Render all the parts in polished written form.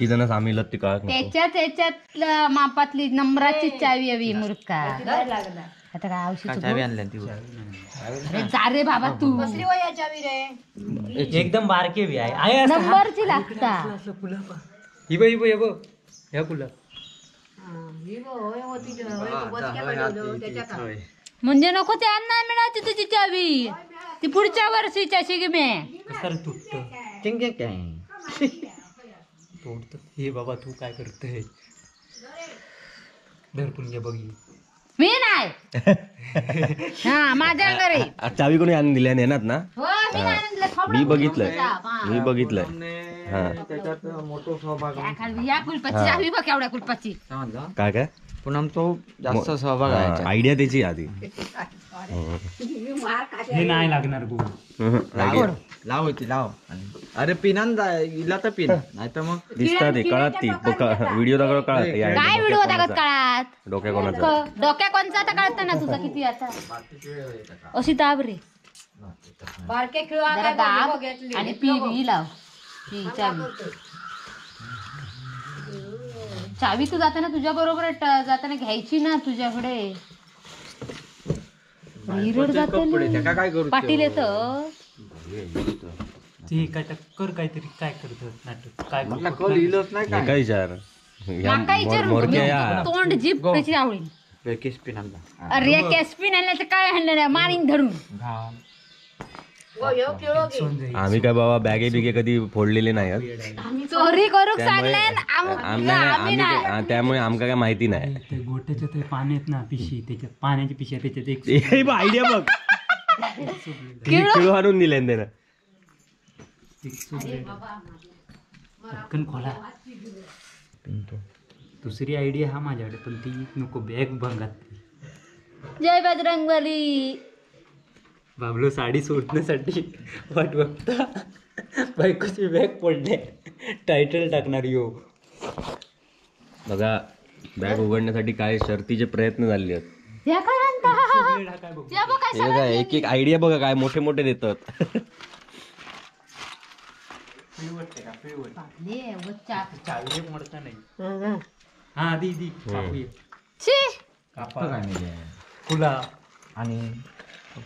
किती जण सामील ती कळत नाही. त्याच्यात मापातली नंबराची चावी हवी मूर्खा. आता काय औषध चावी आणल्या ती अरे जा रे बाबा तू कसली वया चावी रे एकदम बारके बी आहे नंबरची लागता. हिबो हिबो हिबो ह्या कुला म्हणजे नको ते नाही मिळायची तुझी चावी. ती पुढच्या वर्षीच्या शिगमे कसं तुटत तोडत. हे बाबा तू काय करतोय धरपून घे बघी. मी नाही. हा माझ्या घरी चावी कोणी आणून दिल्या नेनात ना. हो, मी नाही आणलं. थोडं मी थोडं बघितलंय. हा त्याच्यात मोठो सहभाग या कुलपाची चावी बघ एवढ्या कुलपाची. समजला काय काय पुन्हा तो जास्त सहभाग आहे. आयडिया त्याची आधी. हे नाही लागणार लाव होती लाव. अरे पिनान इला तर पिन नाही तर मग दिसतात ते कळत ती व्हिडिओ दाखव कळत. काय व्हिडिओ दाखवत काळात डोक्या कोणाचा डोक्या कोणचा आता कळत ना तुझा किती आता अशी दाब रे बारके खेळ जरा दाब आणि पी लाव. ही चावी तू जाताना तुझ्या बरोबर जाताना घ्यायची ना तुझ्याकडे. हिरड जाते पाटील येत ते काय टक्कर काहीतरी काय करत नाटक काय काय विचार तोंड जीप कशी आवडेल. अरे कॅस्पिन आणल्याचं काय आणलं नाही मारीन धरून. आम्ही काय बाबा बॅगे बिगे कधी फोडलेले नाही. चोरी करू त्यामुळे आमका काय माहिती नाही. ते गोट्याच्या ते पाण्यात ना पिशी त्याच्यात पाण्याची पिशी त्याच्यात एक आयडिया बघ खेळू आणून दिले त्यानं. पटकन खोला. दुसरी आयडिया हा माझ्याकडे पण ती नको बॅग भंगात. जय बजरंगबली. बाबलो साडी सोडण्यासाठी वाट बघता बायकोची बॅग पडले टायटल टाकणार यो. बघा बॅग उघडण्यासाठी काय शर्तीचे प्रयत्न झाले आहेत. एक एक आयडिया बघा काय मोठे मोठे देतात. हा दी दी फुला आणि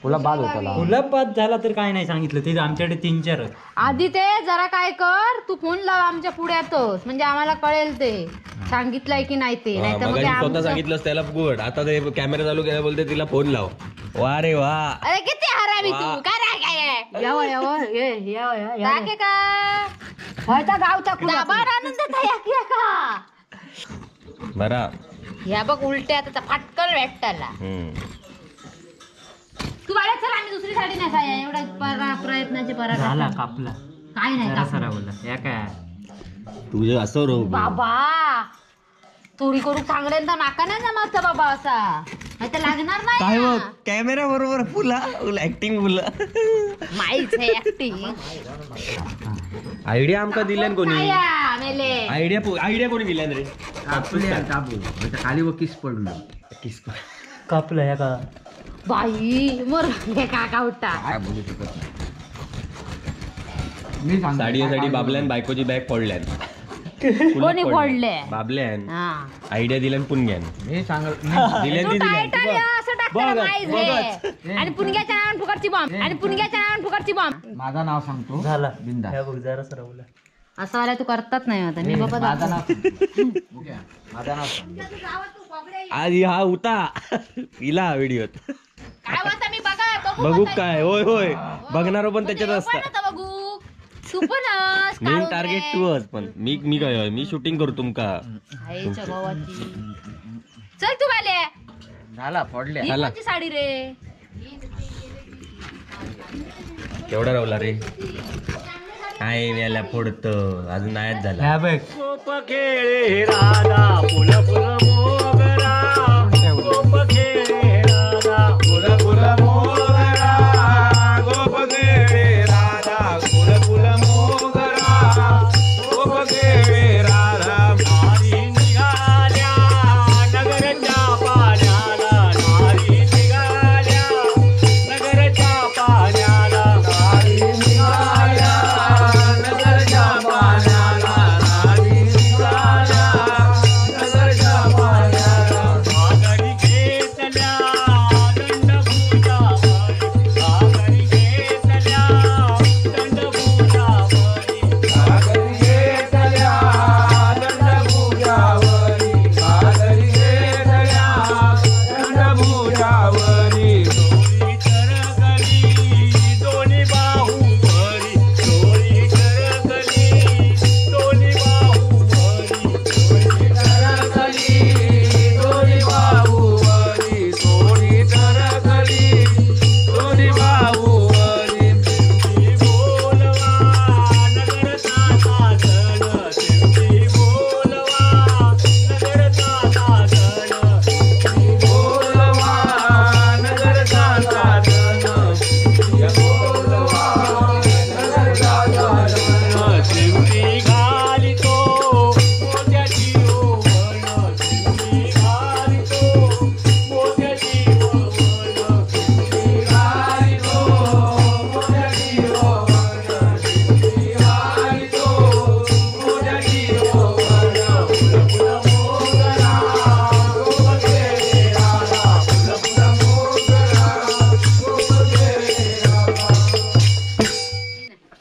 फुला बाद होता. फुला बाद झाला तर काय नाही सांगितलं ते आमच्याकडे 3-4 आधी ते जरा काय कर तू फोन लाव आमच्या पुढ्यातच म्हणजे आम्हाला कळेल ते सांगितलंय की नाही ते. नाही तर स्वतः सांगितलं त्याला गुड. आता ते कॅमेरा चालू केला बोलते तिला फोन लाव. वा रे वा. अरे किती हरामी तू काय काय गावचा बरा ह्या बघ उलट्या आता फाटकन भेटताला. तू वाढत चल आम्ही दुसरी साडी नाही एवढ्या प्रयत्नाचे परा झाला कापला काय नाही सरावला या काय तुझे असं रो बाबा चोरी करू चांगल्यांदा नाका नाही जमाचा बाबा असा नाही तर लागणार काय नाही. कॅमेरा बरोबर फुला ऍक्टिंग फुला माहीच आहे ऍक्टिंग. आयडिया आमका दिल्यान कोणी. आयडिया आयडिया कोणी दिल्यान रे. खाली व किस पडलो किस कापलं या का बाई मर काका उठा. मी साडी बाबल्यान बायकोची बॅग फोडल्यान. कोणी फोडले बाबल्यान आयडिया दिल्यान पुणग्यान. मी सांगत दिल्यान ती दिल्यान. असं टाकताना माहीत आहे. आणि पुणग्याच्या नावाने फुकटची बॉम्ब आणि पुणग्याच्या नावाने फुकटची बॉम्ब. माझं नाव सांगतो झाला बिंदा. या बघ जरा सरावला असं आला तू करतात नाही आता मी बाबा माझं नाव माझं नाव सांग. आज हा होता हिला व्हिडिओत काय होता मी बघा बघू काय. होय होय बघणार पण त्याच्यात असतात. बघू तू पण मेन टार्गेट तू अस. पण मी काय मी शूटिंग करू तुमका. चल तू बाले झाला फोडले. ही कोणती साडी रे. केवढा रावला रे काय याला फोडत अजून नाहीच झाला. ह्या बघ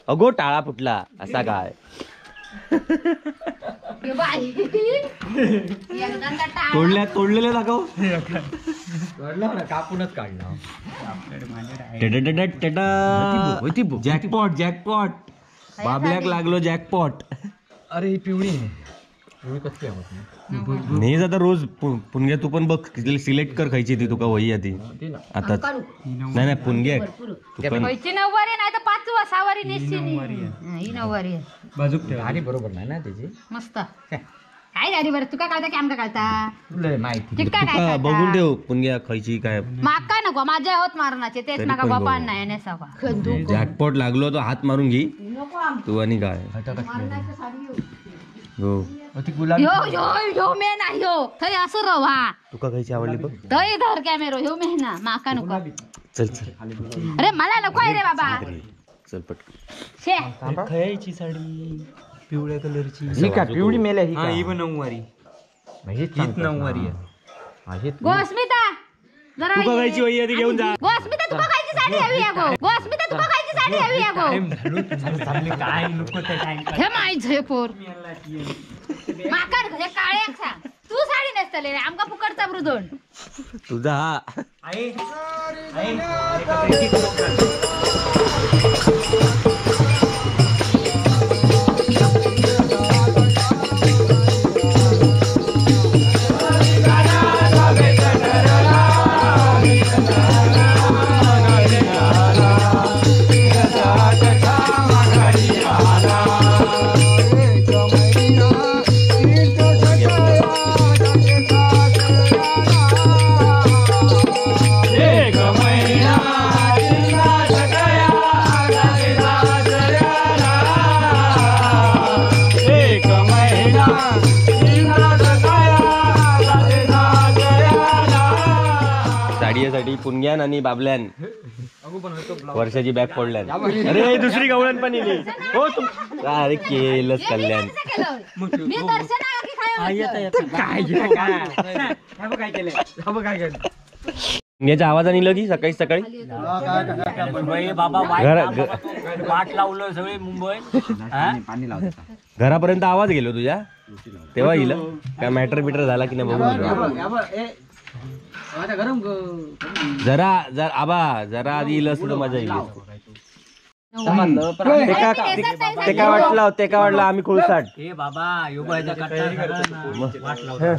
अगो टाळा फुटला असा काय हे बाई. एकदाचा टाळा. तोडलेले दाखव कळलं ना कापूनच काढला जॅकपॉट बाबल्याक लागलो जॅकपॉट. अरे ही पिवळी आहे पिवळी कसली आवडत नाही नाही आता रोज पुणग्या तू पण बघ सिलेक्ट कर खायची ती तुका वही ती ती ना आता नाही नाही पुणग्या तू पण पैसे 9 वारी नाही तर 5 6 निश्चित ही 9 वारी आहे. बाजूक ठेव आणि बरोबर नाही ना त्याची मस्त काय झाली बरं तुका कळता की आमका कळता तुला माहिती चिक्का काय तुका कळता? बघून ठेव पुणग्या खायची काय माका नको माझ्या होत मारणाचे तेच तरी नका पण बापा बघू. नाही सवा जॅकपॉट लागलो तो हात मारून घे तू आणि काय हो ती गुलाबी यो यो यो मे ना यो थंय असं रवा तुका खायची आवडली बघ थंय धर कॅमेरो ह्यो मे ना माका नको चल चल अरे मला नको आहे रे बाबा चल पटकन शे खयाची साडी पिवळ्या कलरची ही का पिवळी मेल्या ही हा का ही पण 9 वारी हीच हीच 9 वारी आहे. गोस्मिता जरा तुका खायची वही आधी घेऊन जा गोस्मिता तुका खायची साडी हवी आहे गो गोस्मिता तुका खायची साडी हवी आहे गो काय नको ते काय हे माय झेपोर माका घे काळे सांग तू साडी नेसतले रे आमका फुकटचा मृदोंड तुझा हा आहे साडीसाठी पुणग्यान आणि बाबल्यान वर्षाची बॅग फोडल्यान अरे दुसरी गवळण पण इली हो तू अरे केलंच कल्याण मी दर्शना की खाय काय केलं पुणग्याच्या आवाजाने इलं की सकाळी सकाळी मुंबई बाबा वाट लावलं सगळे मुंबई पाणी लावतात घरापर्यंत आवाज गेलो तुझ्या तेव्हा इलं काय मॅटर बिटर झाला की नाही बघू जरा जरा आबा जरा आधी इलं असतं तर मजा येईल ते काय वाटलं आम्ही खुळसाट हे बाबा योगाचा कट्टा वाट लावलं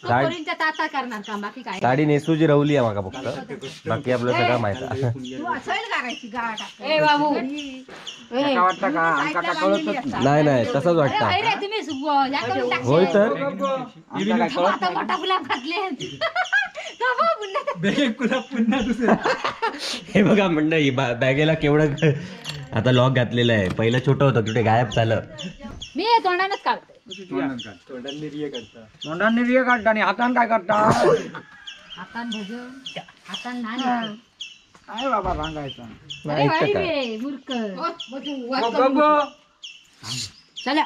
पोरींच्या ताता करणार काम बाकी काय साडी नेसूची रवली आहे माका फक्त बाकी आपलं सगळं माहित आहे. तू असं करायची गाठ ए बाबू वाटतं का आमका काय कळतच नाही नाही नाही तसंच वाटतं अरे तुम्ही या करून टाकशील. होय तर आमका काय कळत आता मोठा गुलाब घातले का बा पुन्हा हे बघा मंडळी बॅगेला केवढं आता लॉक घातलेलं आहे पहिलं छोटं होतं कुठे गायब झालं मी हे तोंडानच काढते तोंडाने रिया काढता आणि हातान काय करता हातान भजन हातान नाणी काय बाबा सांगायचं अरे ऐकतं बाई काय? बे, मूर्ख चला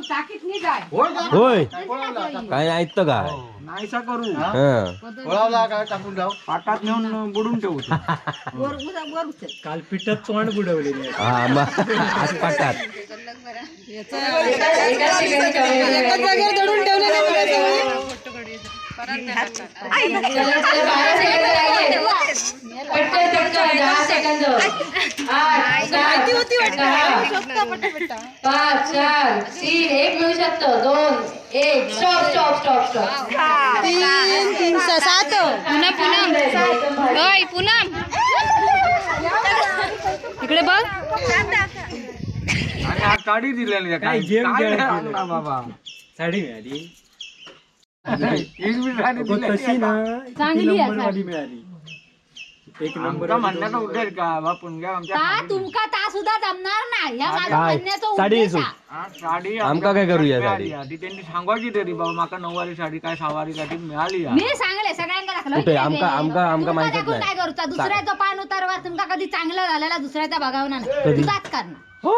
टाकीत नाही जाय होय काय ऐकतं काय नाहीसा करू हं. पाटात नेऊन बुडून ठेवतो काल पिठात तोंड बुडवलेले हा मग आज पाठात पाच चार तीन एक मिळू शकतो दोन एक स्टॉप स्टॉप स्टॉप स्टॉप तीन सात पुनम होय पुनम इकडे बघ आणि आज साडी दिलेली काय गेम खेळायचं? बाबा साडी मिळाली एक बी साडी दिलेली तशी ना चांगली आहे नंबरवाली मिळाली एक नंबर आमचा म्हणण्याचा उद्देश का बापून घ्या आमच्या ता तुमका ता सुद्धा जमणार नाही ह्या माझ्या काय? म्हणण्याचा साडी उद्देश नेसू. आहे. हा, साडी आमका काय करूया मिळाली साडी? आहे. ती त्यांनी सांगायची तरी बाबा माका 9 वारी साडी काय 6 वारी साडी मिळाली आहे. मी सांगले सगळ्यांना दाखवलं कुठे? होय की आमका- नाही? आमका- आमका तुमका माहीतच दाखवून नाही. काय करूचा दुसऱ्याचं पान उतारवा तुमका कधी चांगलं झालेला दुसऱ्याचा बघावणार कधी? तुझाच करणार हो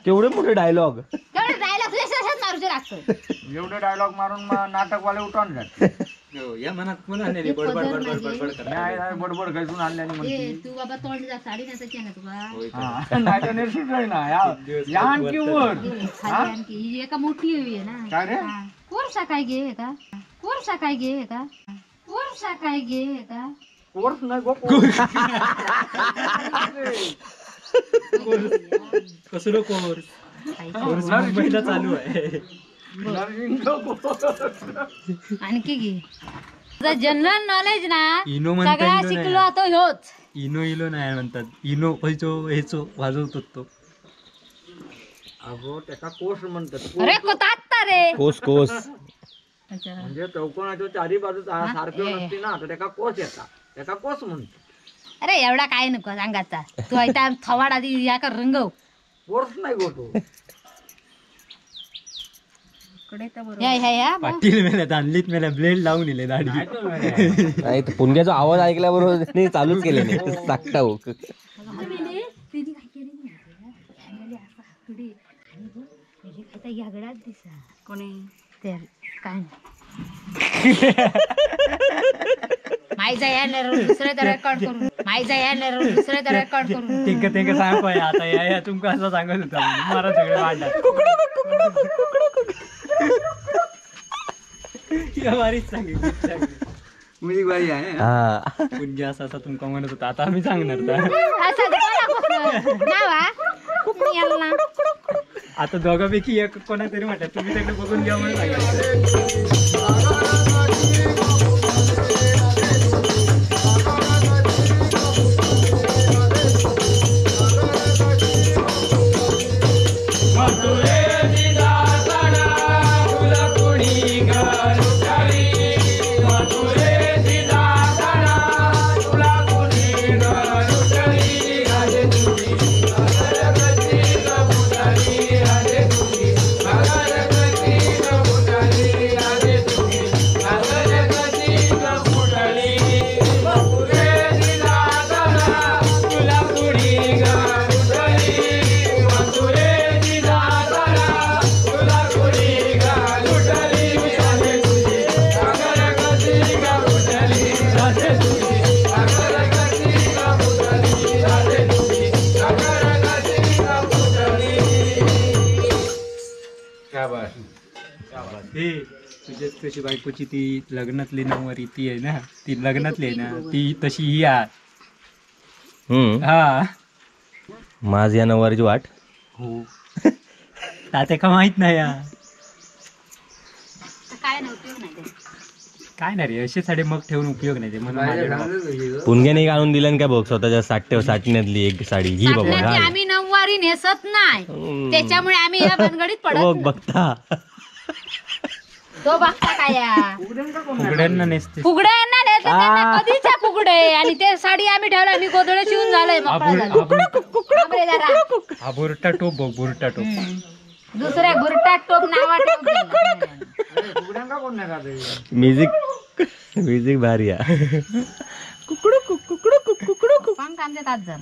केवढे मोठे डायलॉग तेवढं जायला तुझ्या शशात मारूचे लागतं एवढे डायलॉग मारून मग नाटकवाले उठवून जाते या मनात पुन्हा नाही बडबड बडबड बडबड कर नाही बडबड कैसून आणले आणि ए तू बाबा तोंड जा साडी नेसायची आहे ना तुला नाही तर नेसूच आहे ना या आणखी वर खाली आणखी ही एका मोठी हवी आहे ना काय रे कोरसा काय घे का कोरसा काय घे का कोरसा काय घे का कोर्स नाही गो कसलो कोर्स मुंबईला चालू आहे आणखी घे तुझं जनरल नॉलेज ना इनो म्हणता सगळा इनो शिकलो नाही. तो ह्योच इनो नाही म्हणतात इनो हेचो वाजवतो तो अगो त्याचा कोर्स म्हणतात अरे कोतात रे कोस कोस म्हणजे चौकोनाच्या चारी बाजू सारखं नसते ना तर त्याचा कोस येतात त्याचा कोस म्हणतो अरे एवढा काय नको सांगायचा तू ऐता थवाड आधी या कर रंगव कोर्स नाही गोतो या पाटील मेल्या दांडलीत मेल्या ब्लेड लावून दिले दाढी नाही तर पुणग्याचा आवाज ऐकल्याबरोबर त्यांनी चालूच केले नाही साकटा हो कोणी ते काय माईचा यायला दुसऱ्या तर रेकॉर्ड करून माईचा यायला दुसऱ्या तर रेकॉर्ड करून तेंका सांग आता या तुमका असं सांगत होता मला सगळे वाढणार मुली बाई आहे हा पुण्य असं असं तुमका म्हणत होता आता आम्ही सांगणार आता दोघांपैकी एक कोणा तरी म्हणतात तुम्ही त्याकडे बघून घ्या म्हणून तुझी बायकोची ती लग्नातली नवरी ती आहे ना ती लग्नातली आहे ना ती तशी ही आहे हा माझ या नववारीची वाट हो ताते का माहित नाही या काय नव्हतं नाही काय नाही रे असे साडे मग ठेवून उपयोग नाही ते म्हणून माझ्याकडे पुणग्याने आणून दिलं काय बघ स्वतःच्या साठण्यातली एक साडी ही बाबा साठण्याची घाल. आम्ही नऊवारी नेसत नाही त्याच्यामुळे आम्ही या भानगडीत बघ पडत बघता तो बघता काय फुगड्यांना नेसते फुगड्यांना नेसत त्यांना कधीच्या फुगडे आणि ते साडी आम्ही ठेवलं आम्ही गोधडे शिवून झालोय मोकळा झालो. थांब रे जरा. हा बुरटा टोप बघ बुरटा टोप दुसऱ्या गुरटात टोप नावा ठेवते म्युझिक भारी आहे पण कांदे तात जर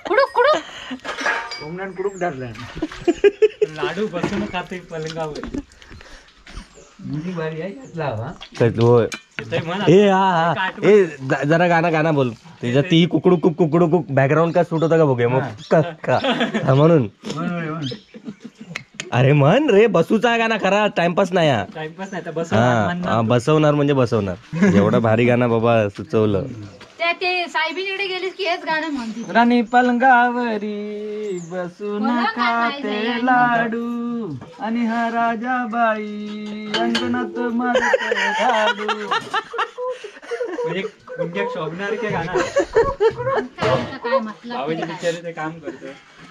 कुडुक कुडुक कोंबड्यान कुडूक धरल्या लाडू बसून खाते पलंगावर मुली भारी आहे यातला हा होय ते म्हण ए हा हा ए जरा गाणं बोल त्याच्यात ती कुकडू कुक बॅकग्राऊंड काय सूट होता का बघूया मग म्हणून अरे म्हण रे बसूचा गाणं खरा टाइमपास नाही हा. टाइमपास नाही तर हा बसवणार म्हणजे बसवणार एवढं भारी गाणं बाबा सुचवलं ते साहेबीकडे गेलीस की हेच गाणं म्हणते राणी पलंगावरी बसून खाते लाडू आणि हा राजाबाई अंगणात मारते झाडू म्हणजे कुंड्याक शोभणार के गाणं काय म्हटलं बाबाजी बिचारे ते काम करतो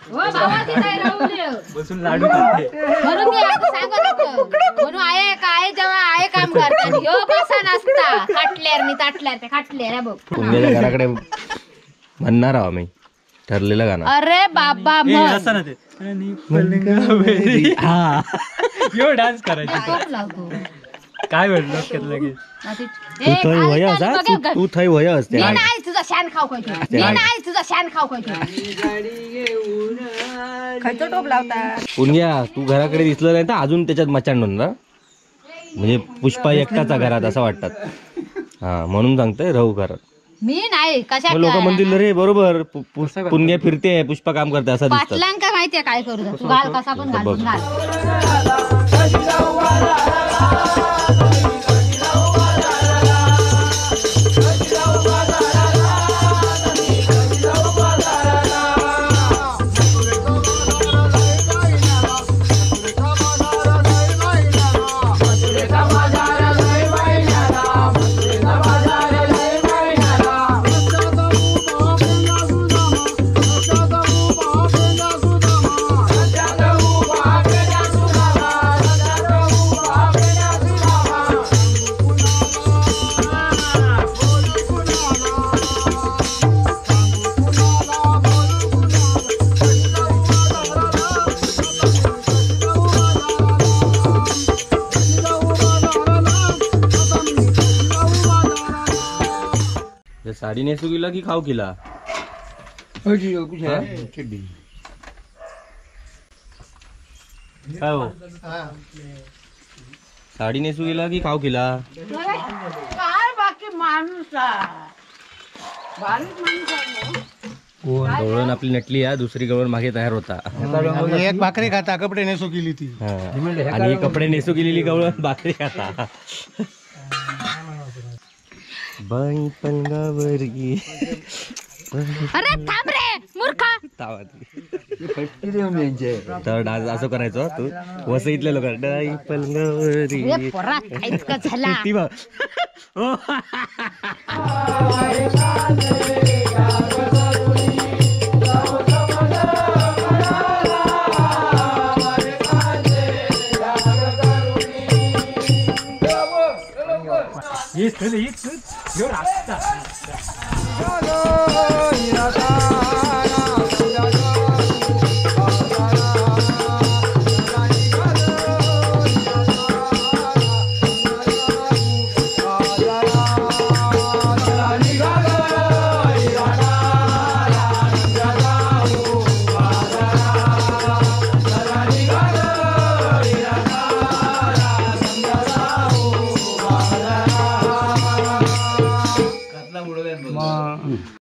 हो बाबाजी नाही राहू दे. बसून लाडू खाते म्हणून मी आता सांगत होतो म्हणून आहे काय जेव्हा आहे काम करतात ह्यो कसा नसता खाटल्यार मी ताटल्यार ते खाटल्यार बघ पुण्याच्या घराकडे म्हणणार आहो आम्ही ठरलेलं गाणं अरे बाबा ए, मग असं ना ते आणि पलंगावरी हा यो डान्स करायचा टोप लावतो काय भेटलं लगेच ना ते तू थंय वयस हा तू थंय वयस मी नाही तुझा शान खाऊ खायचो मी नाही तुझा शान खाऊ खायचो खयचो टोप लावता पुण्या तू घराकडे दिसलं नाही तर अजून त्याच्यात मचाण ना म्हणजे पुष्पा एकटाचा घरात असं वाटतात हा म्हणून सांगतोय राहू घरात मी नाही कशा लोक म्हणतील रे बरोबर पुण्या फिरते पुष्पा काम करते असं दिसतं पाटलांका माहितीये काय करू तू घाल कसा पण घालून घाल साडी नेसू गेला की खाऊ केला काय हो साडी नेसू गेला की खाऊ केला काय बाकी माणूस गवळण आपली नटली आहे दुसरी गवळण मागे तयार होता एक भाकरी खाता कपडे नेसू केली ती हा. आणि कपडे नेसू गेलेली गवळण भाकरी खाता बाई पलंगावर गे अरे थांब रे मूर्खा तर डान्स असं करायचो तू वसईतल्या लोक डाई पलंगावर ए पोरा काहीच का झाला ती बघ हो. ये चल ये चल यो रास्ता